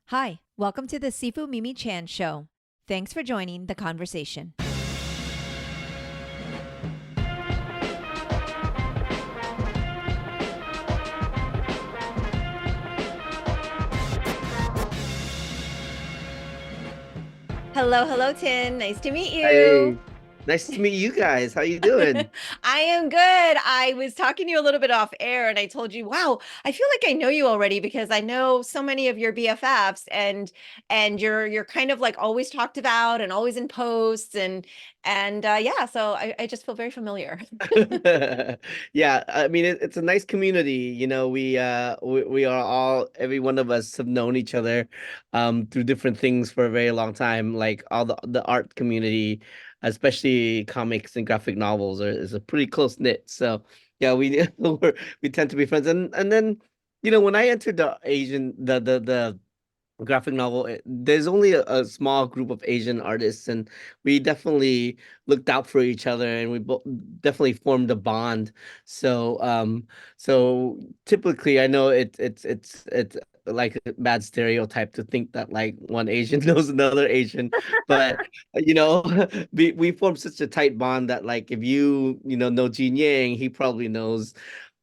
Hi, welcome to the Sifu Mimi Chan show. Thanks for joining the conversation. Hello, hello, Tin. Nice to meet you. Hey, nice to meet you guys. How you doing? I am good. I was talking to you a little bit off air and I told you, wow, I feel like I know you already because I know so many of your BFFs and you're kind of like always talked about and always in posts and yeah, so I just feel very familiar. Yeah, I mean it's a nice community. We are all every one of us have known each other through different things for a very long time. Like all the art community, especially comics and graphic novels is a pretty close knit. So yeah, we tend to be friends. And then when I entered the Asian the graphic novel, there's only a small group of Asian artists, and we definitely looked out for each other, and we definitely formed a bond. So typically, I know it's like a bad stereotype to think that like one Asian knows another Asian, but you know, we formed such a tight bond that like if you know Gene Yang, he probably knows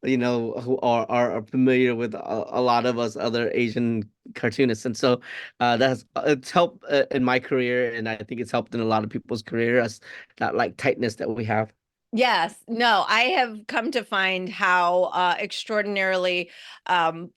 who are familiar with a lot of us other Asian cartoonists, and so it's helped in my career, and I think it's helped in a lot of people's careers. That like tightness that we have. Yes, no, I have come to find how extraordinarily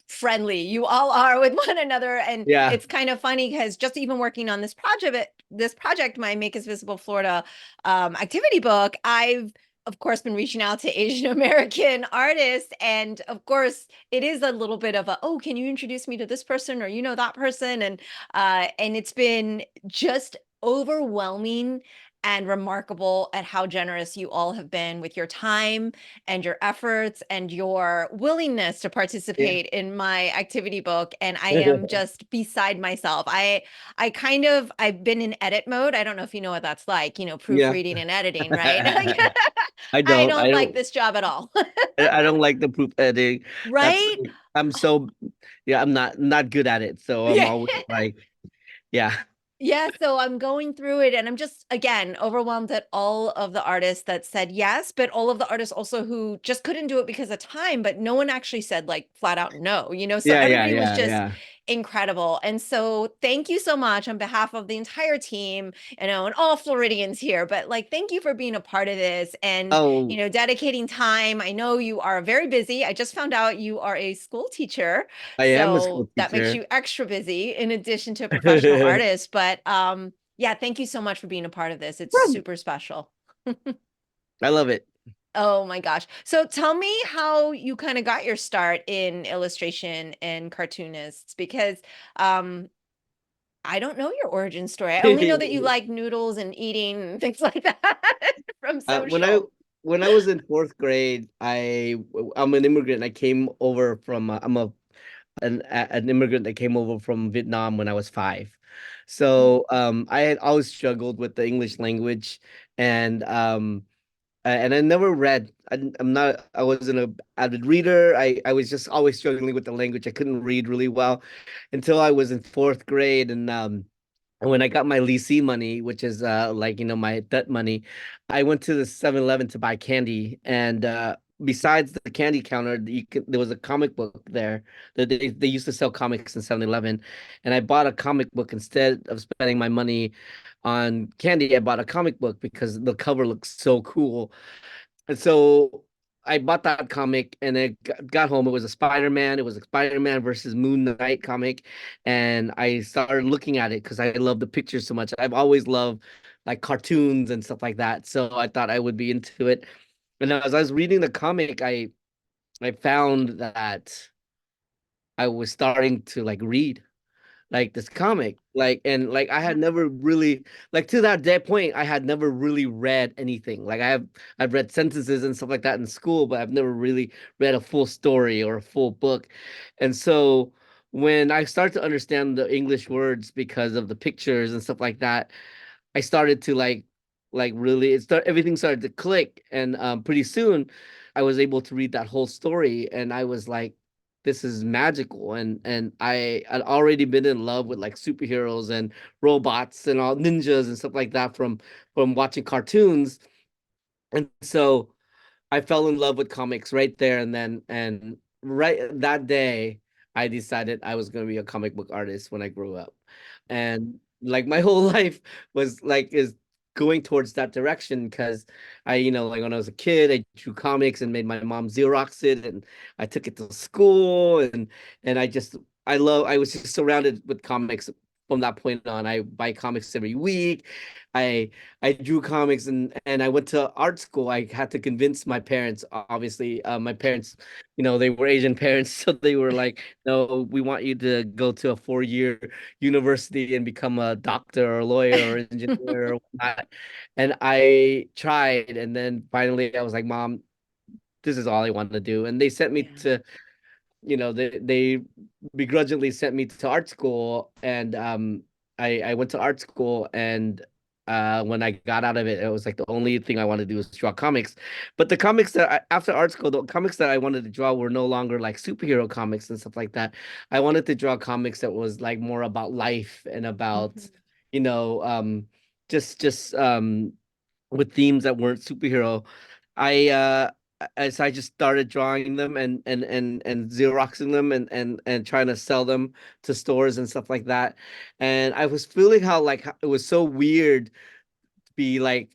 friendly you all are with one another, and Yeah. it's kind of funny because just even working on this project, my Make Us Visible Florida activity book, I've of course been reaching out to Asian American artists, and of course it is a little bit of a, oh, can you introduce me to this person or that person, and it's been just overwhelming and remarkable at how generous you all have been with your time and your efforts and your willingness to Yeah. participate in my activity book, and I am just beside myself. I've been in edit mode. I don't know if you know what that's like, Yeah. proofreading and editing, right? I I don't. I don't like don't. this job at all. I don't like the proof editing. That's Right? I'm so yeah. I'm not good at it. So I'm Yeah. always like yeah. Yeah, so I'm going through it and I'm just again overwhelmed at all of the artists that said yes, but all of the artists also who just couldn't do it because of time, but no one actually said like flat out no. So Yeah. Yeah. everybody was Yeah. just Yeah. incredible. And so thank you so much on behalf of the entire team, and all Floridians here, but like thank you for being a part of this and Oh, dedicating time. I know you are very busy. I just found out you are a school teacher. I am a So school that makes teacher. you extra busy in addition to a professional artist. But yeah, thank you so much for being a part of this. It's super special. I love it. Oh my gosh. So tell me how you kind of got your start in illustration and cartoonists because I don't know your origin story. I only know that you like noodles and eating and things like that from When I social. when I was in fourth grade, I'm an immigrant. I came over from I'm an immigrant that came over from Vietnam when I was 5. Mm. So I had always struggled with the English language, and I never read. I wasn't a avid reader. I was just always struggling with the language. I couldn't read really well until I was in fourth grade, and when I got my leasing money, which is like my debt money, I went to the 7-Eleven to buy candy, and besides the candy counter, there was a comic book there. That they used to sell comics in 7-Eleven, and I bought a comic book instead of spending my money on candy. I bought a comic book because the cover looks so cool, and so I bought that comic, and I got home. It was a Spider-Man. It was a Spider-Man versus Moon Knight comic, and I started looking at it because I love the pictures so much. I've always loved like cartoons and stuff like that, so I thought I would be into it. And as I was reading the comic, I found that I was starting to like read like this comic, and like I had never really, like, to that point I had never really read anything. Like I've read sentences and stuff like that in school, but I've never really read a full story or a full book. And so when I started to understand the English words because of the pictures and stuff like that, I started to like really everything started to click, and pretty soon I was able to read that whole story, and I was like, this is magical, and I had already been in love with like superheroes and robots and all ninjas and stuff like that from watching cartoons. And so I fell in love with comics right there and then. And right that day, I decided I was going to be a comic book artist when I grew up. And like my whole life was like is going towards that direction because like when I was a kid, I drew comics and made my mom Xerox it, and I took it to school, and I was just surrounded with comics from that point on. I buy comics every week. I I drew comics, and I went to art school. I had to convince my parents, obviously. My parents, they were Asian parents, so they were like, "No, we want you to go to a 4-year university and become a doctor or a lawyer or engineer or whatnot." And I tried, and then finally I was like, "Mom, this is all I want to do." And they sent me Yeah. to they begrudgingly sent me to art school, and I went to art school, and when I got out of it, it was like the only thing I wanted to do was draw comics. But the comics after art school, the comics that I wanted to draw were no longer like superhero comics and stuff like that. I wanted to draw comics that was like more about life and about, Mhm. you know, um, just with themes that weren't superhero. I so I just started drawing them and Xeroxing them and trying to sell them to stores and stuff like that. And I was feeling how it was so weird to be like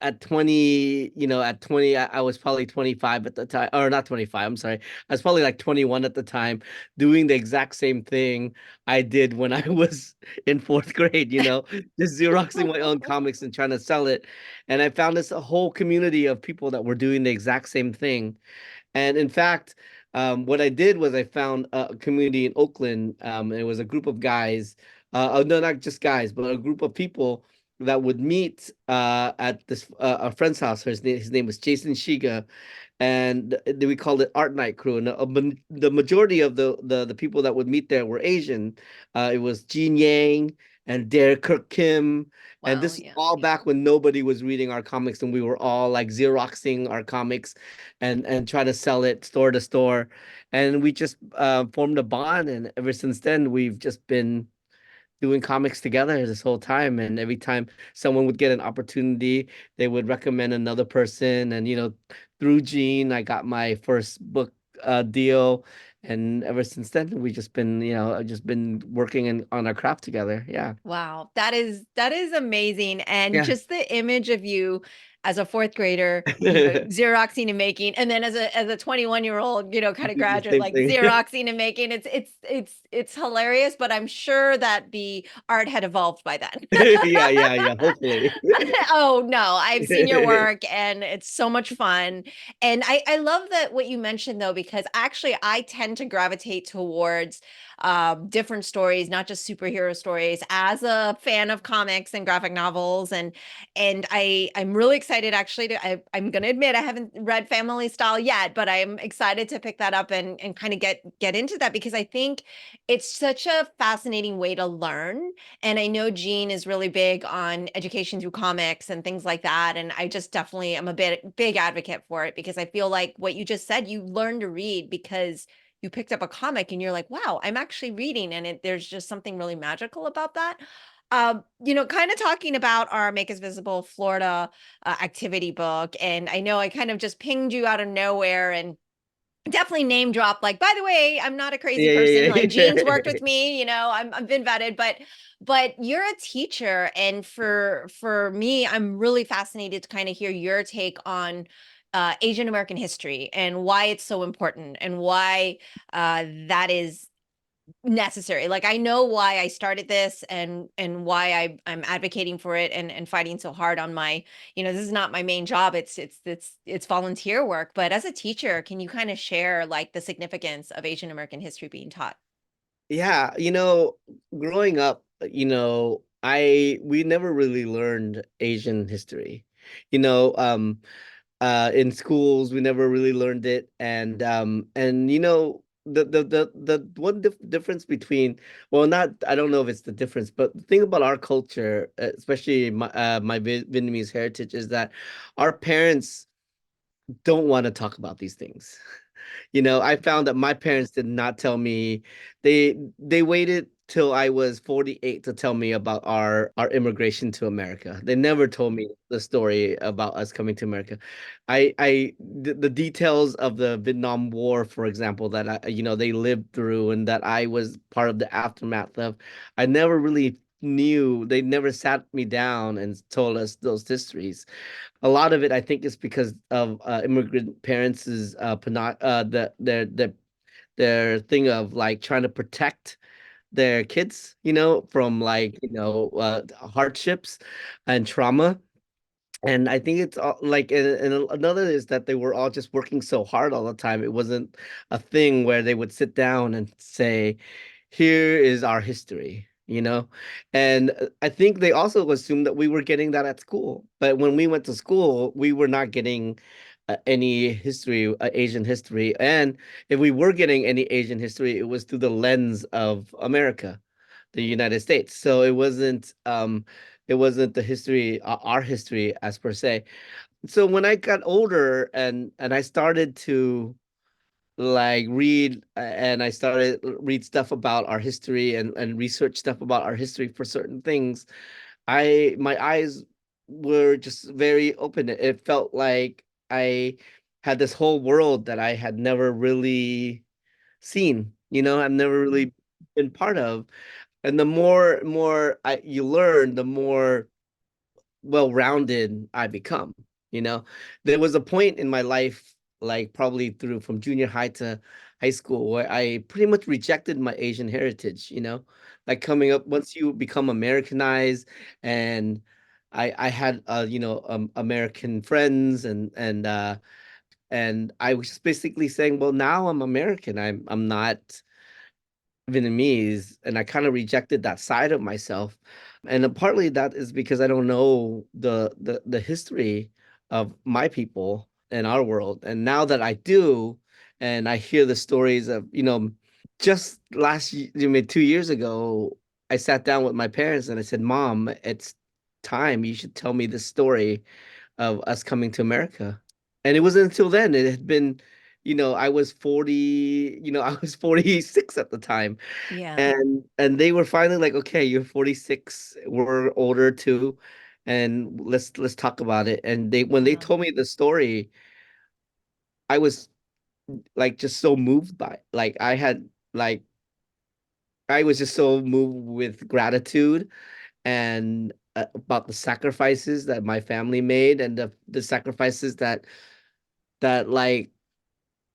at 20, at 20, I was probably 25 at the time, or not 25, I'm sorry. I was probably like 21 at the time, doing the exact same thing I did when I was in fourth grade, just Xeroxing my own comics and trying to sell it. And I found this a whole community of people that were doing the exact same thing. And in fact, what I did was I found a community in Oakland. It was a group of guys, no, not just guys, but a group of people that would meet at this a friend's house. His name was Jason Shiga, and we called it Art Night Crew. And the majority of the people that would meet there were Asian. It was Gene Yang and Derek Kirk Kim, and Well, this is yeah. all back when nobody was reading our comics, and we were all like Xeroxing our comics and try to sell it store to store. And we just formed a bond, and ever since then, we've just been doing comics together this whole time. And every time someone would get an opportunity, they would recommend another person. And through Gene, I got my first book deal. And ever since then, we just been working on our craft together. Yeah. Wow, that is amazing. And Yeah. just the image of you as a fourth grader, Xeroxing and making, and then as a 21-year-old, kind of Do the graduate, same like thing. Xeroxing and making. It's hilarious, but I'm sure that the art had evolved by then. Yeah, yeah, yeah. Hopefully. Oh no, I've seen your work and it's so much fun. And I love that what you mentioned though, because actually I tend to gravitate towards different stories, not just superhero stories, as a fan of comics and graphic novels. And I'm really excited actually I'm gonna admit I haven't read Family Style yet, but I'm excited to pick that up and kind of get into that because I think it's such a fascinating way to learn. And I know Gene is really big on education through comics and things like that. And I just definitely am a big advocate for it because I feel like what you just said, you learn to read because you picked up a comic and you're like, wow, I'm actually reading. And there's just something really magical about that. Kind of talking about our Make Us Visible Florida activity book. And I know I kind of just pinged you out of nowhere and definitely name drop like by the way I'm not a crazy Yeah, person, yeah, like Gene's worked yeah. with me, I've been vetted, but you're a teacher, and for me I'm really fascinated to kind of hear your take on Asian American history and why it's so important and why that is necessary. Like I know why I started this and why I'm advocating for it and fighting so hard on my, this is not my main job. It's volunteer work. But as a teacher, can you kind of share like the significance of Asian American history being taught? Yeah, growing up, we never really learned Asian history. You know, in schools we never really learned it. And the one difference between, well, not, I don't know if it's the difference, but the thing about our culture, especially my Vietnamese heritage, is that our parents don't want to talk about these things. I found that my parents did not tell me. They waited till I was 48 to tell me about our immigration to America. They never told me the story about us coming to America. The details of the Vietnam War, for example, that they lived through and that I was part of the aftermath of, I never really knew. They never sat me down and told us those histories. A lot of it, I think, is because of immigrant parents' their thing of like trying to protect their kids, from like hardships and trauma. And I think it's all, like, and another is that they were all just working so hard all the time. It wasn't a thing where they would sit down and say, "Here is our history," you know? And I think they also assumed that we were getting that at school. But when we went to school, we were not getting any history, Asian history. And if we were getting any Asian history, it was through the lens of America, the United States. So it wasn't the history, our history as per se. So when I got older and I started to like read and I started read stuff about our history and research stuff about our history for certain things, I my eyes were just very open. It felt like I had this whole world that I had never really seen, I've never really been part of. And the more you learn, the more well-rounded I become, you know. There was a point in my life, like probably through from junior high to high school, where I pretty much rejected my Asian heritage, like coming up once you become Americanized. And I had American friends, and I was just basically saying, well, now I'm American. I'm not Vietnamese, and I kind of rejected that side of myself. And partly that is because I don't know the history of my people and our world. And now that I do, and I hear the stories of, just last year, 2 years ago, I sat down with my parents and I said, "Mom, it's time. You should tell me the story of us coming to America." And it wasn't until then. It had been, I was 40, I was 46 at the time. Yeah. And they were finally like, "Okay, you're 46. We're older too. And let's talk about it." And when they Wow. told me the story, I was like just so moved by it. Like I was just so moved with gratitude and about the sacrifices that my family made, and the sacrifices that like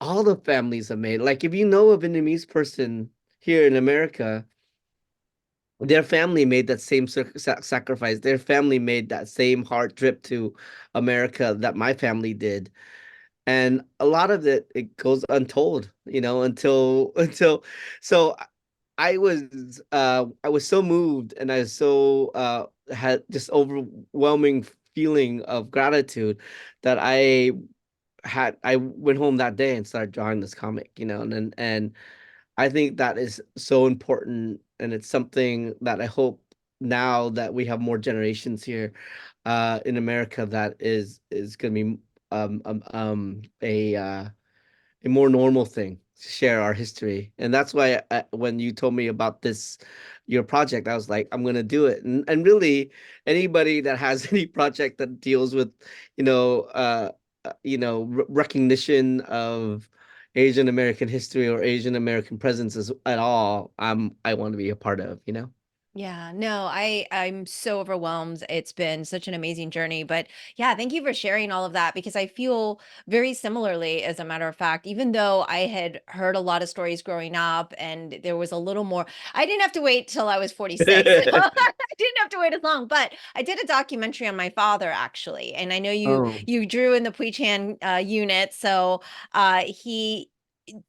all the families have made. Like if you know a Vietnamese person here in America, their family made that same sacrifice. Their family made that same hard trip to America that my family did. And a lot of it goes untold, until so I was so moved, and I was so had just overwhelming feeling of gratitude that I went home that day and started drawing this comic, and I think that is so important, and it's something that I hope now that we have more generations here in America, that is going to be a more normal thing to share our history. And that's why when you told me about your project, I was like, I'm gonna do it. And really, anybody that has any project that deals with, you know, recognition of Asian American history or Asian American presence at all, I want to be a part of. Yeah, no, I'm so overwhelmed. It's been such an amazing journey, but yeah, thank you for sharing all of that because I feel very similarly, as a matter of fact, even though I had heard a lot of stories growing up and there was a little more, I didn't have to wait till I was 46. I didn't have to wait as long, but I did a documentary on my father actually. And I know you Oh. you drew in the Pui Chan unit, so he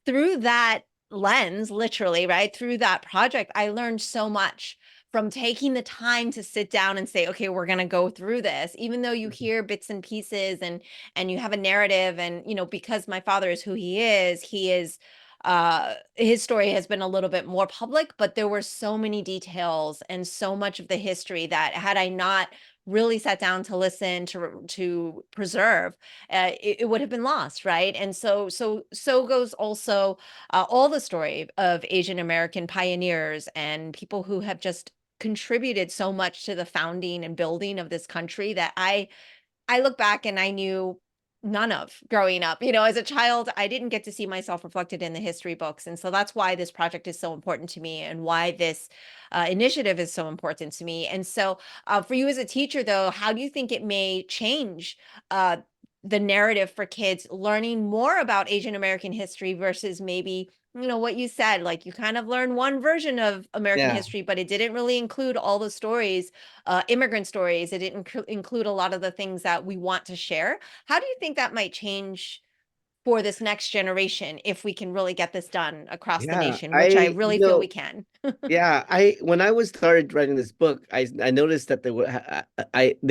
through that lens, literally, right? Through that project, I learned so much from taking the time to sit down and say, okay, we're going to go through this, even though you hear bits and pieces and you have a narrative. And, because my father is who he is, his story has been a little bit more public, but there were so many details and so much of the history that had I not really sat down to listen to preserve, it would have been lost, right? And so goes also all the story of Asian American pioneers and people who have just contributed so much to the founding and building of this country that I look back and I knew none of growing up. You know, as a child, I didn't get to see myself reflected in the history books. And so that's why this project is so important to me and why this initiative is so important to me. And so, for you as a teacher, though, how do you think it may change uh, the narrative for kids learning more about Asian American history versus maybe, you know, what you said, like you kind of learned one version of American Yeah. history, but it didn't really include all the stories, immigrant stories. It didn't include a lot of the things that we want to share. How do you think that might change for this next generation if we can really get this done across the Yeah. nation, which I really feel we can? Yeah, I when I was started writing this book, I noticed that there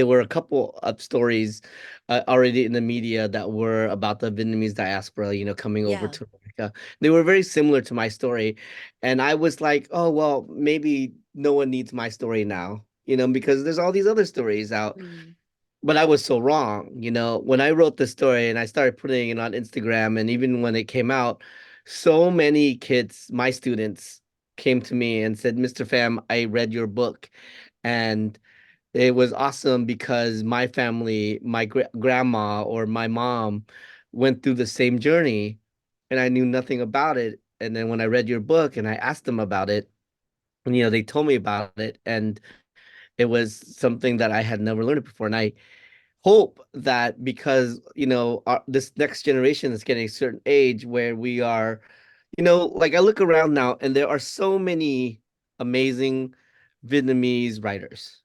were a couple of stories already in the media that were about the Vietnamese diaspora, coming over Yeah. to America. They were very similar to my story, and I was like, oh well, maybe no one needs my story now, because there's all these other stories out. Mm. But I was so wrong, when I wrote the story and I started putting it on Instagram, and even when it came out, so many kids, my students, came to me and said, Mr. Pham, I read your book, and it was awesome because my family, my grandma or my mom went through the same journey, and I knew nothing about it. And then when I read your book and I asked them about it, and they told me about it, and it was something that I had never learned before. And I hope that because this next generation is getting a certain age where we are, like I look around now and there are so many amazing Vietnamese writers.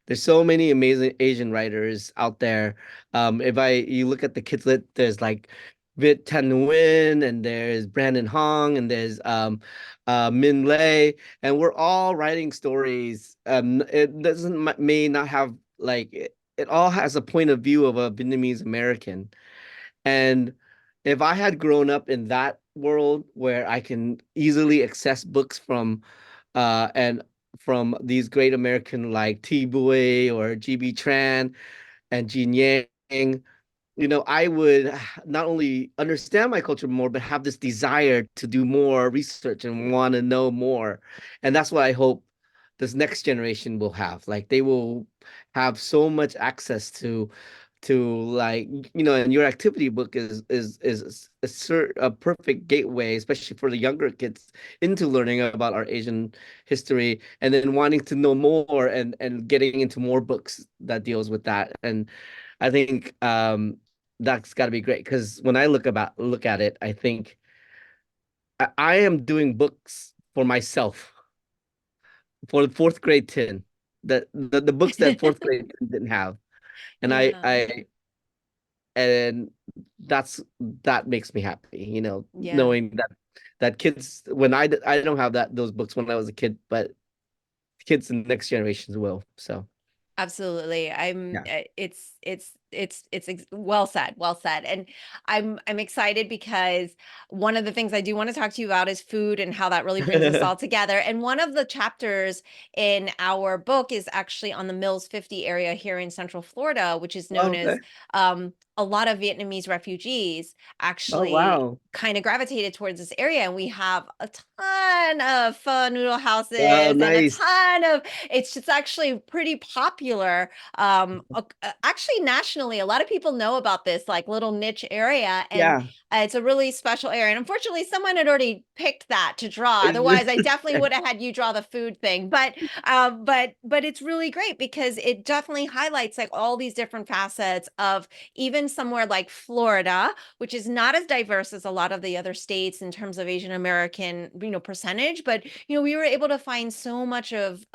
There's so many amazing Asian writers out there. If you look at the kids lit, there's like Viet Thanh Nguyen, and there's Brandon Hong, and there's Min Lei, and we're all writing stories. It doesn't may not have like it all has a point of view of a Vietnamese American. And if I had grown up in that world where I can easily access books and from these great American like T. Bui or GB Tran and Gene Yang, I would not only understand my culture more, but have this desire to do more research and want to know more. And that's what I hope this next generation will have. Like they will have so much access to like and your activity book is a perfect gateway, especially for the younger kids, into learning about our Asian history, and then wanting to know more and getting into more books that deals with that. And I think that's got to be great because when I look at it, I think I am doing books for myself for the fourth grade tin, the books that fourth grade tin didn't have. And Yeah. and that makes me happy, Yeah. knowing that kids when I don't have those books when I was a kid, but kids in the next generations will. So Absolutely. yeah. Well said, well said. And I'm excited because one of the things I do want to talk to you about is food and how that really brings us all together. And one of the chapters in our book is actually on the Mills 50 area here in Central Florida, which is known Oh, okay. as a lot of Vietnamese refugees Oh, actually wow. kind of gravitated towards this area. And we have a ton of pho noodle Oh, houses and a nice. ton of it's just actually pretty popular. Actually, nationally, a lot of people know about this like little niche area, and Yeah. it's a really special area. And unfortunately, someone had already picked that to draw. Otherwise, I definitely would have had you draw the food thing. But it's really great because it definitely highlights like all these different facets of even somewhere like Florida, which is not as diverse as a lot of the other states in terms of Asian American, percentage, but we were able to find so much of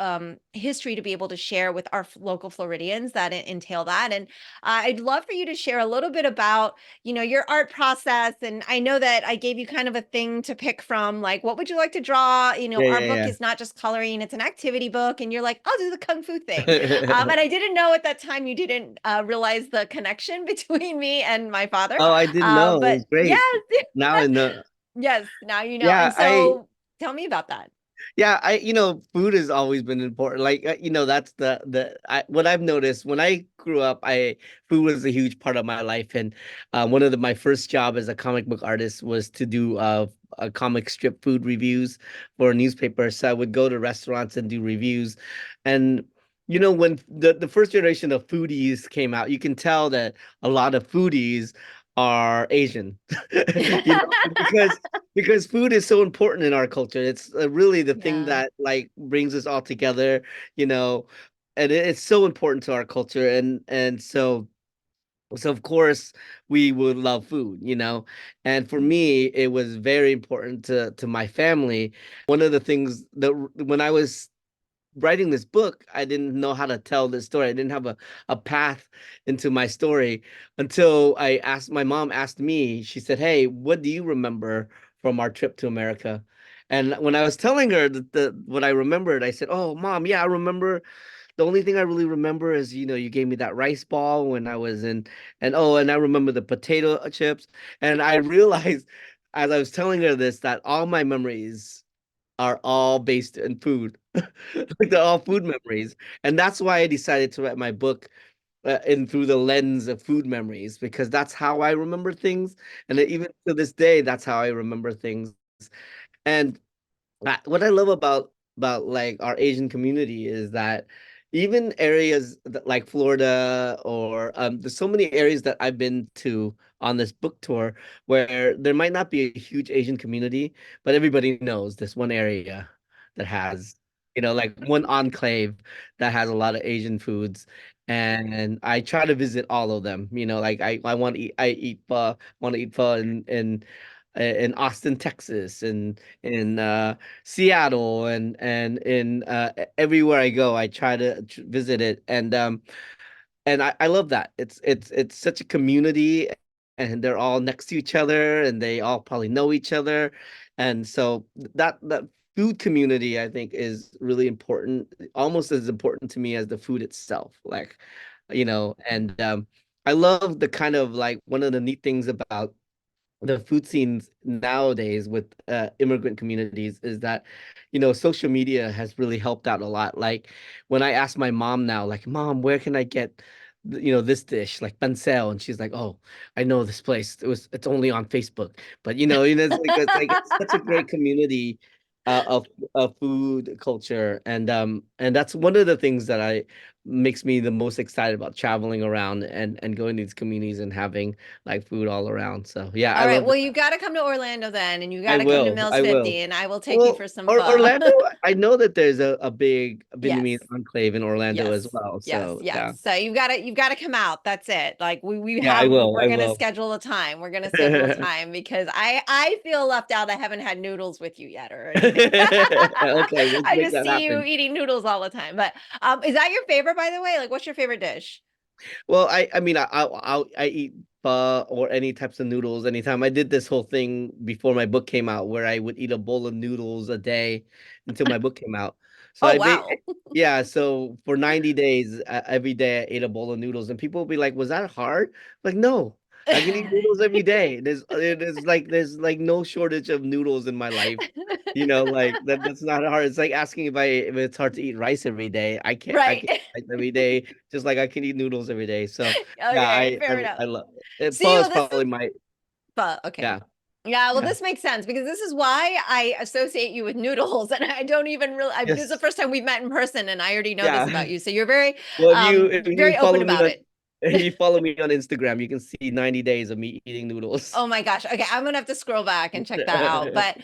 history to be able to share with our local Floridians that entail that. And I'd love for you to share a little bit about, your art process. And I know that I gave you kind of a thing to pick from, like, what would you like to draw? Yeah, Our book yeah, is not just coloring, it's an activity book. And you're like, I'll do the Kung Fu thing. yeah. And I didn't know at that time, you didn't realize the connection between me and my father. Oh, I didn't know. It But was great. yes, Now I know. yes, now you know. Yeah, And so tell me about that. Yeah, food has always been important. Like, that's what I've noticed when I grew up. I Food was a huge part of my life, and one of my first job as a comic book artist was to do comic strip food reviews for a newspaper. So I would go to restaurants and do reviews, and when the first generation of foodies came out, you can tell that a lot of foodies are Asian, because food is so important in our culture. It's really the thing Yeah. that like brings us all together, you know, and it's so important to our culture, and so of course we would love food. And for me, it was very important to my family. One of the things that when I was writing this book, I didn't know how to tell this story. I didn't have a path into my story until my mom asked me, she said, "Hey, what do you remember from our trip to America?" And when I was telling her what I remembered, I said, "Oh, mom, yeah, I remember. The only thing I really remember is, you gave me that rice ball when I was in, and I remember the potato chips." And I realized as I was telling her this that all my memories are all based in food. Like they're all food memories. And that's why I decided to write my book in through the lens of food memories, because that's how I remember things. And even to this day, that's how I remember things. And what I love about like our Asian community is that even areas like Florida, or there's so many areas that I've been to on this book tour where there might not be a huge Asian community, but everybody knows this one area that has, like one enclave that has a lot of Asian foods. And I try to visit all of them. Like I want to eat pho in Austin, Texas, and in Seattle, and in everywhere I go, I try to visit it, and I love that. It's such a community, and they're all next to each other, and they all probably know each other, and so that food community, I think, is really important, almost as important to me as the food itself. Like, and I love the kind of like one of the neat things about the food scenes nowadays with immigrant communities is that social media has really helped out a lot. Like when I ask my mom now, like, "Mom, where can I get this dish like pancel?" And she's like, "Oh, I know this place. It's only on Facebook." But it's such a great community of food culture, and that's one of the things that I makes me the most excited about traveling around and going to these communities and having like food all around. So yeah, All I right. love Well, that. you got to come to Orlando then, and you got I to come to will. Mills I will. 50, and I will take you Well, for some pho. Orlando, I know that there's a big Yes. Vietnamese enclave in Orlando Yes. as well. Yes. So Yes. yeah. So you've got to come out. That's it. Like we Yeah, I have will. we're I gonna will. schedule a time. We're gonna schedule a time because I feel left out. I haven't had noodles with you yet or anything. Okay, let's I make just that see you happen. eating noodles all the time. But is that your favorite, by the way? Like, what's your favorite dish? Well, I mean, I eat pho or any types of noodles anytime. I did this whole thing before my book came out where I would eat a bowl of noodles a day until my book came out. So Oh I ba wow. Yeah, so for 90 days, every day I ate a bowl of noodles, and people would be like, "Was that hard?" Like, no, I can eat noodles every day. There's like no shortage of noodles in my life. Like that's not hard. It's like asking if it's hard to eat rice every day. I Right. can eat rice every day, just like I can eat noodles every day. So yeah, Okay, fair enough. I love it. See, Pho well, is this probably is my but okay. yeah, Yeah, well, yeah. this makes sense because this is why I associate you with noodles, and I don't even really. This is the Yes. first time we've met in person, and I already know this Yeah. about you. So you're very, Well, if you very open follow me about on it. if you follow me on Instagram, you can see 90 days of me eating noodles. Oh my gosh. Okay, I'm gonna have to scroll back and check that out. But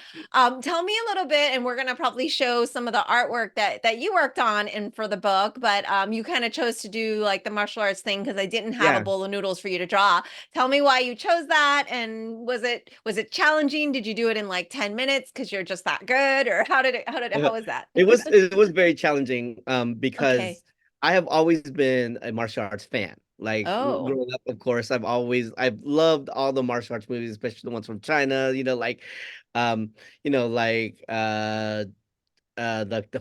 tell me a little bit, and we're gonna probably show some of the artwork that you worked on and for the book. But you kind of chose to do like the martial arts thing because I didn't have a Yeah. bowl of noodles for you to draw. Tell me why you chose that, and was it challenging? Did you do it in like 10 minutes because you're just that good, or how was that? It was very challenging Okay. because I have always been a martial arts fan. Like Oh, growing up, of course, I've loved all the martial arts movies, especially the ones from China, um, like the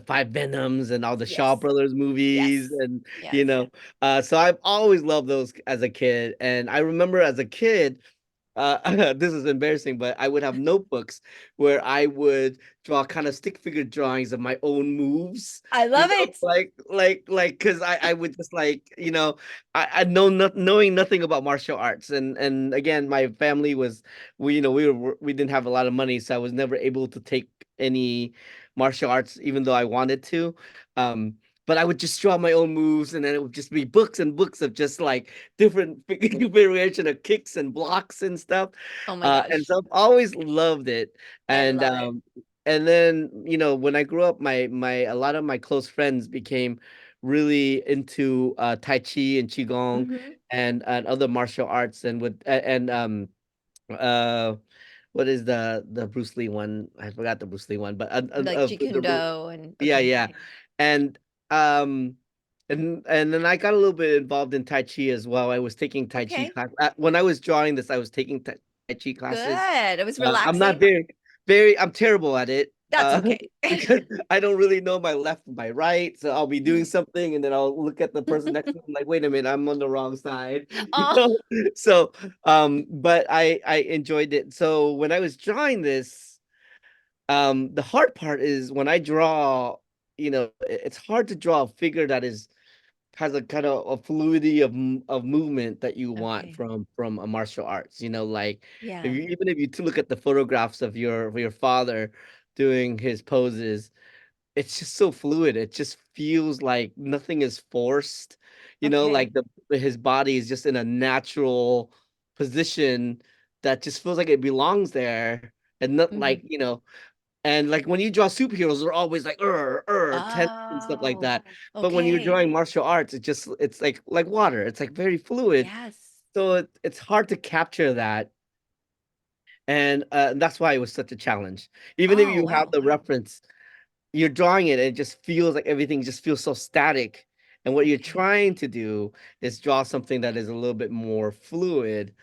Five Venoms and all the Shaw yes. Brothers movies, Yes. and Yes. so I've always loved those as a kid. And I remember as a kid this is embarrassing, but I would have notebooks where I would draw kind of stick figure drawings of my own moves, I love it. because I would just like, I know not knowing nothing about martial arts, and again, my family was, we didn't have a lot of money, so I was never able to take any martial arts, even though I wanted to. Um, but I would just draw my own moves, and then it would just be books and books of just like different variation of kicks and blocks and stuff. Oh my And gosh. so I've always loved it. I And love it. um, and then when I grew up, my a lot of my close friends became really into Tai Chi and Qigong Hmm. and other martial arts and uh what is the Bruce Lee one? I forgot the Bruce Lee one, but Like Jikundo and yeah, okay. yeah. And um and then I got a little bit involved in Tai Chi as well. I was taking Tai Chi Okay. class. When I was drawing this, I was taking Tai Chi classes. Good. It was I'm not relaxing. very, I'm terrible at it. That's okay. Because I don't really know my left from my right. So I'll be doing something and then I'll look at the person next to me, I'm like, wait a minute, I'm on the wrong side. You Oh, know? So but I enjoyed it. So when I was drawing this, the hard part is when I draw, it's hard to draw a figure that is has a kind of a fluidity of movement that you want okay. from a martial arts. Like Yeah. if you to look at the photographs of your father doing his poses, it's just so fluid. It just feels like nothing is forced. Okay. Like the his body is just in a natural position that just feels like it belongs there, and not Hmm. like, and like when you draw superheroes, they're always like tense and stuff like Oh, that. But when you're okay. drawing martial arts, it's like water. It's like very fluid. Yes. So it's hard to capture that. And that's why it was such a challenge. Even if Oh, you have wow. the reference, you're drawing it, it just feels like everything just feels so static. And what you're Okay. trying to do is draw something that is a little bit more fluid,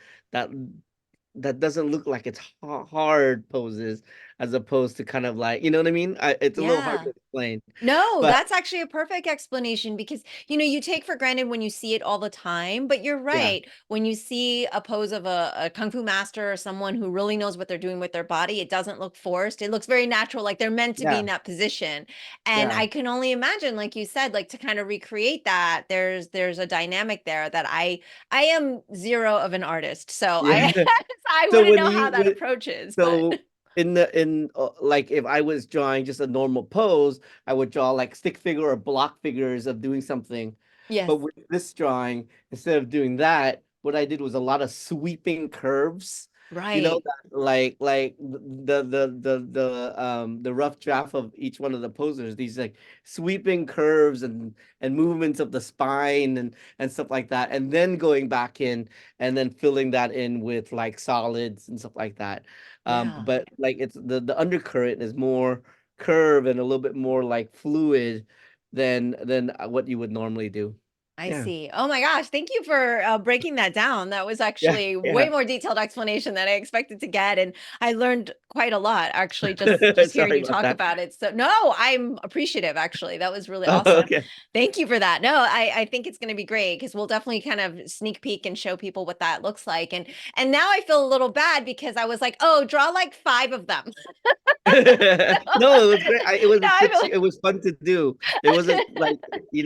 that doesn't look like it's hard poses, as opposed to kind of like, you know what I mean? It's a little hard Yeah. to explain, No, but that's actually a perfect explanation because you take for granted when you see it all the time, but you're yeah, right. When you see a pose of a kung fu master or someone who really knows what they're doing with their body, it doesn't look forced. It looks very natural, like they're meant to be yeah, in that position. And yeah. I can only imagine, like you said, like to kind of recreate that, there's a dynamic there that I am zero of an artist. So I Yeah. I So wouldn't when know you how that when, approaches, but so in like if I was drawing just a normal pose, I would draw like stick figure or block figures of doing something. yes. But with this drawing, instead of doing that, what I did was a lot of sweeping curves. Right. Like the rough draft of each one of the posers, these like sweeping curves and movements of the spine and stuff like that, and then going back in and then filling that in with like solids and stuff like that. Yeah. But like it's the undercurrent is more curve and a little bit more like fluid than what you would normally do. I Yeah. see. Oh my gosh, thank you for breaking that down. That was Yeah. actually way Yeah. more detailed explanation than I expected to get, and I learned quite a lot actually just hearing Sorry you about talk that. about it. So no, I'm appreciative actually. That was really Oh, awesome. okay. Thank you for that. No, I think it's going to be great because we'll definitely kind of sneak peek and show people what that looks like. And now I feel a little bad because I was like, oh, draw like five of them. No, it was great. It was Now I feel it was fun to do. It wasn't like,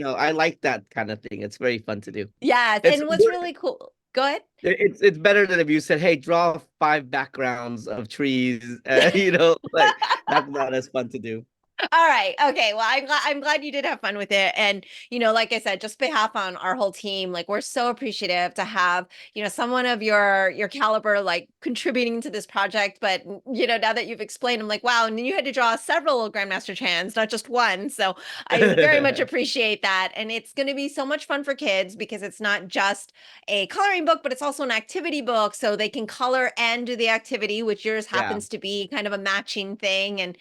I like that kind of thing. It's very fun to do. yes. It's And what's really cool. Go ahead. it's better than if you said, "Hey, draw five backgrounds of trees." Like that's not as fun to do. All right. Okay. Well, I'm glad you did have fun with it. And, like I said, just behalf on our whole team, like we're so appreciative to have, someone of your caliber like contributing to this project. But, now that you've explained, I'm like, wow, and then you had to draw several Grandmaster Chans, not just one. So I very much appreciate that. And it's going to be so much fun for kids because it's not just a coloring book, but it's also an activity book. So they can color and do the activity, which yours Yeah. happens to be kind of a matching thing. And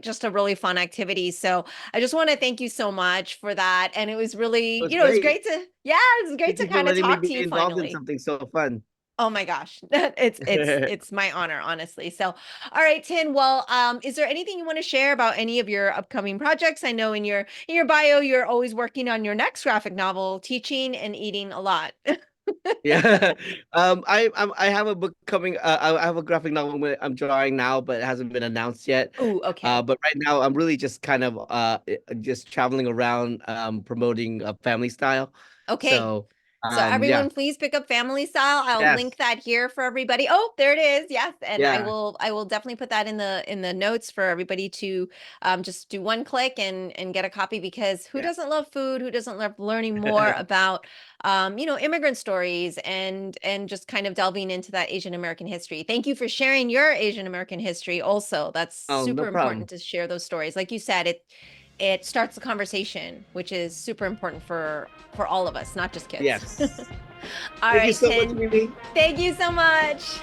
just a really fun activity. So I just want to thank you so much for that. And it was It really, was it was great. great yeah, it was great Thank to you for kind of letting me talk be to you involved in finally. something so fun. Oh my gosh. It's my honor, honestly. So, all right, Tin. Well, is there anything you want to share about any of your upcoming projects? I know in your bio, you're always working on your next graphic novel, teaching and eating a lot. Yeah. I have a book coming. I have a graphic novel I'm drawing now, but it hasn't been announced yet. Oh, okay. But right now I'm really just kind of just traveling around promoting family style. Okay. So So yeah. everyone, please pick up Family Style. I'll link Yes. that here for everybody. Oh, there it is. Yes, and Yeah. I will definitely put that in the notes for everybody to just do one click and get a copy, because who Yeah. doesn't love food? Who doesn't love learning more about immigrant stories and just kind of delving into that Asian American history. Thank you for sharing your Asian American history also. That's Oh, no super important problem. to share those stories. Like you said, it starts the conversation, which is super important for all of us, not just kids. Yes. All Thank you right, so much, Tin. Mimi. Thank you so much.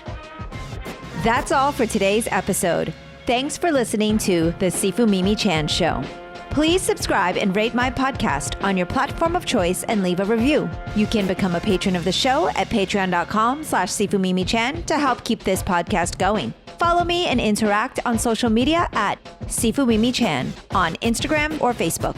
That's all for today's episode. Thanks for listening to the Sifu Mimi Chan Show. Please subscribe and rate my podcast on your platform of choice and leave a review. You can become a patron of the show at patreon.com/Sifu Mimi Chan to help keep this podcast going. Follow me and interact on social media at Sifu Mimi Chan on Instagram or Facebook.